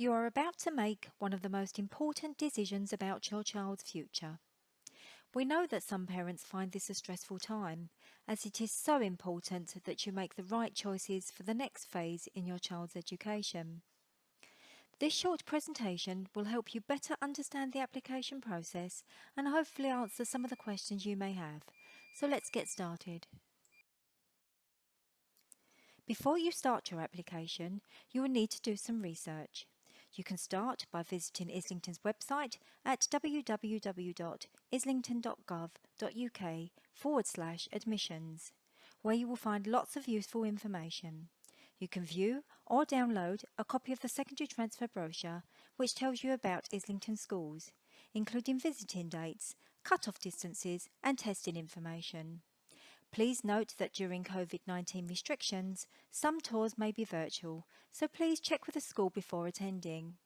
You are about to make one of the most important decisions about your child's future. We know that some parents find this a stressful time, as it is so important that you make the right choices for the next phase in your child's education. This short presentation will help you better understand the application process and hopefully answer some of the questions you may have. So let's get started. Before you start your application, you will need to do some research. You can start by visiting Islington's website at www.islington.gov.uk/admissions, where you will find lots of useful information. You can view or download a copy of the secondary transfer brochure, which tells you about Islington schools, including visiting dates, cut-off distances and testing information. Please note that during COVID-19 restrictions, some tours may be virtual, so please check with the school before attending.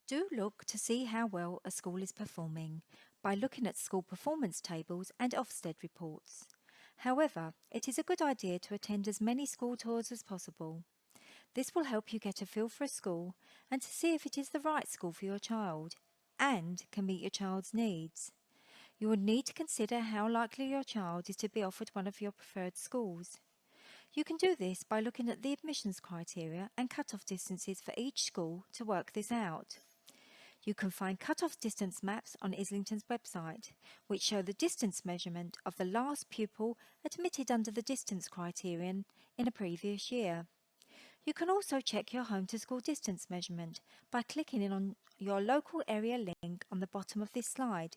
Do look to see how well a school is performing by looking at school performance tables and Ofsted reports. However, it is a good idea to attend as many school tours as possible. This will help you get a feel for a school and to see if it is the right school for your child and can meet your child's needs. You will need to consider how likely your child is to be offered one of your preferred schools. You can do this by looking at the admissions criteria and cut-off distances for each school to work this out. You can find cut-off distance maps on Islington's website, which show the distance measurement of the last pupil admitted under the distance criterion in a previous year. You can also check your home to school distance measurement by clicking in on your local area link on the bottom of this slide.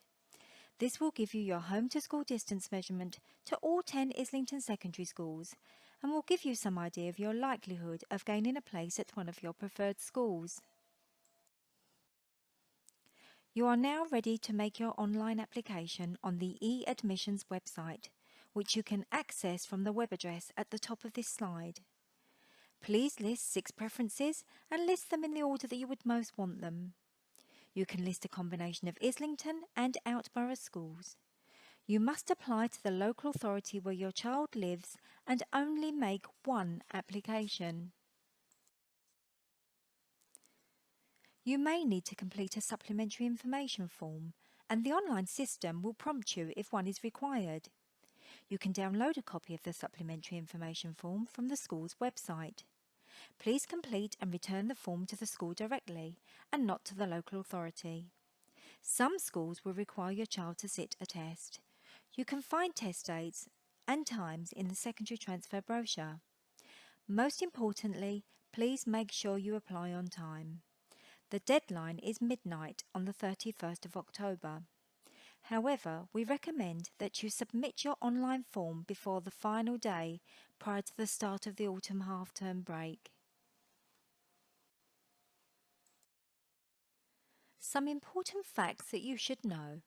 This will give you your home to school distance measurement to all 10 Islington secondary schools and will give you some idea of your likelihood of gaining a place at one of your preferred schools. You are now ready to make your online application on the eAdmissions website, which you can access from the web address at the top of this slide. Please list 6 preferences and list them in the order that you would most want them. You can list a combination of Islington and Outborough schools. You must apply to the local authority where your child lives and only make one application. You may need to complete a supplementary information form, and the online system will prompt you if one is required. You can download a copy of the supplementary information form from the school's website. Please complete and return the form to the school directly and not to the local authority. Some schools will require your child to sit a test. You can find test dates and times in the secondary transfer brochure. Most importantly, please make sure you apply on time. The deadline is midnight on the 31st of October. However, we recommend that you submit your online form before the final day prior to the start of the autumn half-term break. Some important facts that you should know.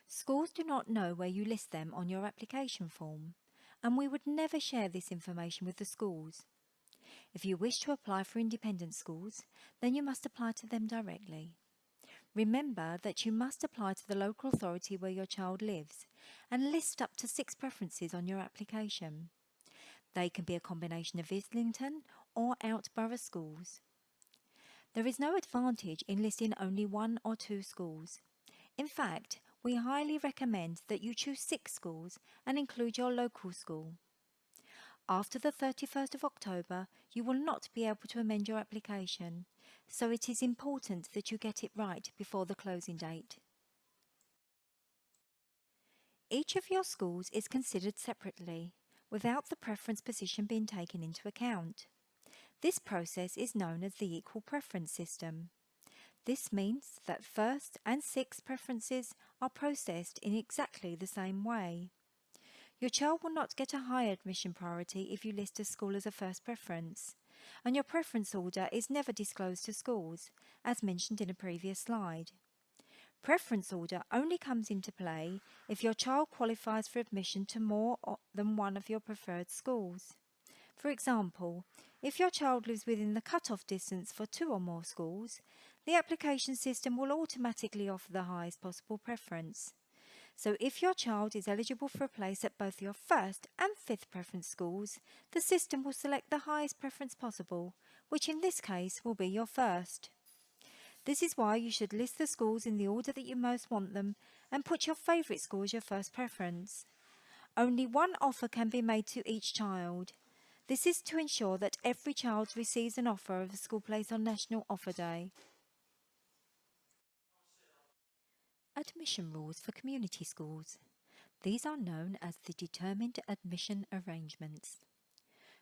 Schools do not know where you list them on your application form, and we would never share this information with the schools. If you wish to apply for independent schools, then you must apply to them directly. Remember that you must apply to the local authority where your child lives and list up to 6 preferences on your application. They can be a combination of Islington or Outborough schools. There is no advantage in listing only 1 or 2 schools. In fact, we highly recommend that you choose 6 schools and include your local school. After the 31st of October, you will not be able to amend your application, so it is important that you get it right before the closing date. Each of your schools is considered separately, without the preference position being taken into account. This process is known as the equal preference system. This means that first and sixth preferences are processed in exactly the same way. Your child will not get a higher admission priority if you list a school as a first preference, and your preference order is never disclosed to schools, as mentioned in a previous slide. Preference order only comes into play if your child qualifies for admission to more than one of your preferred schools. For example, if your child lives within the cut-off distance for 2 or more schools, the application system will automatically offer the highest possible preference. So if your child is eligible for a place at both your first and fifth preference schools, the system will select the highest preference possible, which in this case will be your first. This is why you should list the schools in the order that you most want them and put your favourite school as your first preference. Only one offer can be made to each child. This is to ensure that every child receives an offer of a school place on National Offer Day. Admission rules for community schools. These are known as the determined admission arrangements.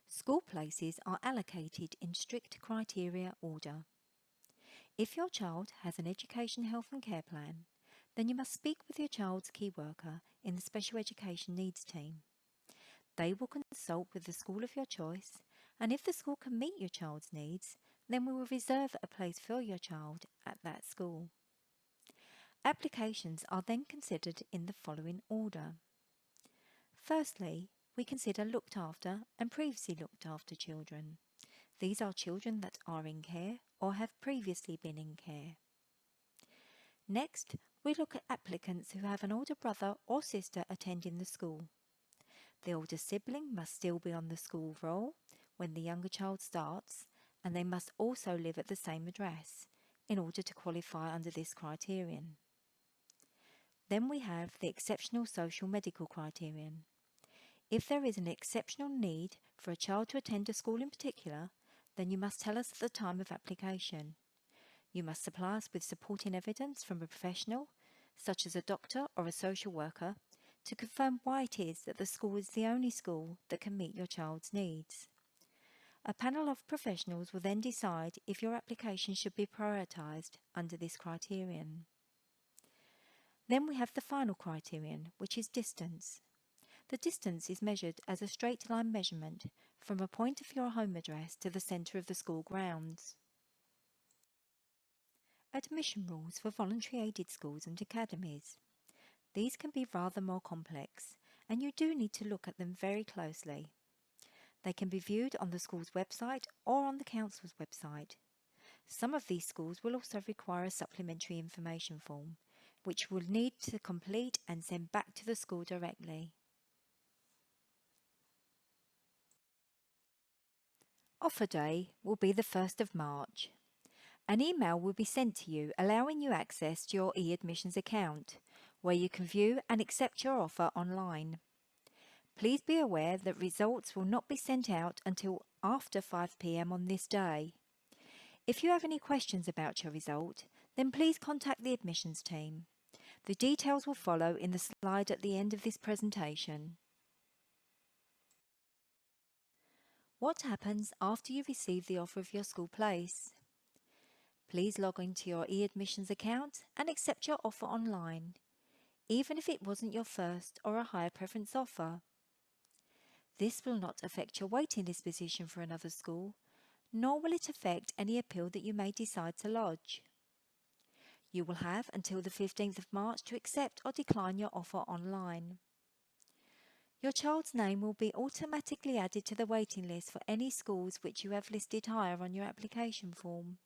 School places are allocated in strict criteria order. If your child has an education, health and care plan, then you must speak with your child's key worker in the special education needs team. They will consult with the school of your choice, and if the school can meet your child's needs, then we will reserve a place for your child at that school. Applications are then considered in the following order. Firstly, we consider looked after and previously looked after children. These are children that are in care or have previously been in care. Next, we look at applicants who have an older brother or sister attending the school. The older sibling must still be on the school roll when the younger child starts, and they must also live at the same address in order to qualify under this criterion. Then we have the exceptional social medical criterion. If there is an exceptional need for a child to attend a school in particular, then you must tell us at the time of application. You must supply us with supporting evidence from a professional, such as a doctor or a social worker, to confirm why it is that the school is the only school that can meet your child's needs. A panel of professionals will then decide if your application should be prioritised under this criterion. Then we have the final criterion, which is distance. The distance is measured as a straight line measurement from a point of your home address to the centre of the school grounds. Admission rules for voluntary aided schools and academies. These can be rather more complex, and you do need to look at them very closely. They can be viewed on the school's website or on the council's website. Some of these schools will also require a supplementary information form, which will need to complete and send back to the school directly. Offer Day will be the 1st of March. An email will be sent to you allowing you access to your e-admissions account, where you can view and accept your offer online. Please be aware that results will not be sent out until after 5 p.m. on this day. If you have any questions about your result, then please contact the admissions team. The details will follow in the slide at the end of this presentation. What happens after you receive the offer of your school place? Please log into your e-admissions account and accept your offer online, even if it wasn't your first or a higher preference offer. This will not affect your waiting list position for another school, nor will it affect any appeal that you may decide to lodge. You will have until the 15th of March to accept or decline your offer online. Your child's name will be automatically added to the waiting list for any schools which you have listed higher on your application form.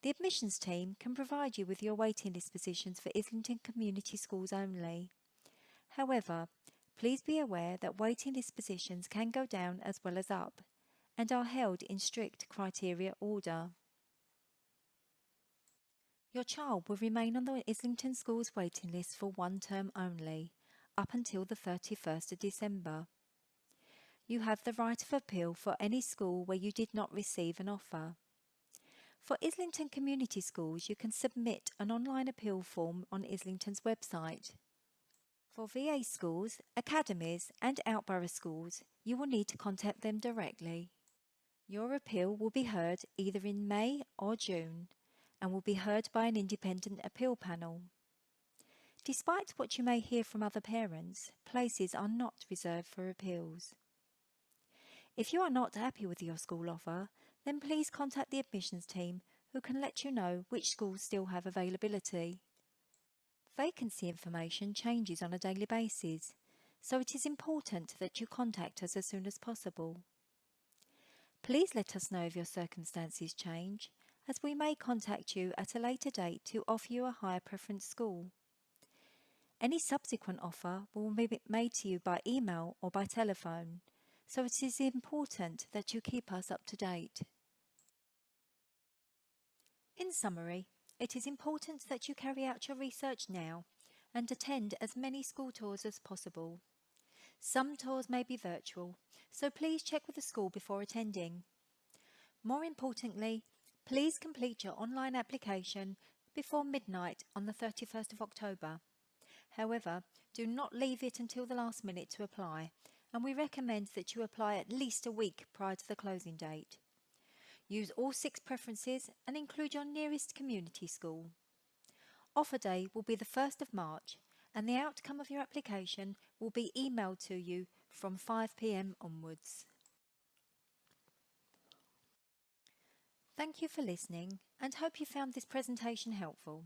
The admissions team can provide you with your waiting list positions for Islington Community Schools only. However, please be aware that waiting list positions can go down as well as up, and are held in strict criteria order. Your child will remain on the Islington Schools waiting list for one term only, up until the 31st of December. You have the right of appeal for any school where you did not receive an offer. For Islington Community Schools, you can submit an online appeal form on Islington's website. For VA schools, academies and outborough schools, you will need to contact them directly. Your appeal will be heard either in May or June and will be heard by an independent appeal panel. Despite what you may hear from other parents, places are not reserved for appeals. If you are not happy with your school offer, then please contact the admissions team who can let you know which schools still have availability. Vacancy information changes on a daily basis, so it is important that you contact us as soon as possible. Please let us know if your circumstances change, as we may contact you at a later date to offer you a higher preference school. Any subsequent offer will be made to you by email or by telephone, so it is important that you keep us up to date. In summary, it is important that you carry out your research now and attend as many school tours as possible. Some tours may be virtual, so please check with the school before attending. More importantly, please complete your online application before midnight on the 31st of October. However, do not leave it until the last minute to apply, and we recommend that you apply at least a week prior to the closing date. Use all 6 preferences and include your nearest community school. Offer day will be the 1st of March, and the outcome of your application will be emailed to you from 5 p.m. onwards. Thank you for listening and hope you found this presentation helpful.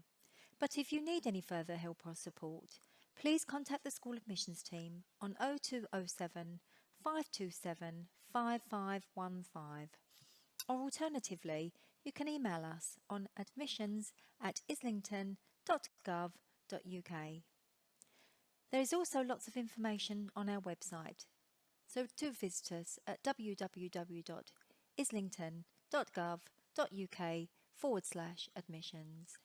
But if you need any further help or support, please contact the school admissions team on 0207 527 5515, or alternatively, you can email us on admissions@islington.gov.uk. There is also lots of information on our website, so do visit us at www.islington.gov.uk/admissions.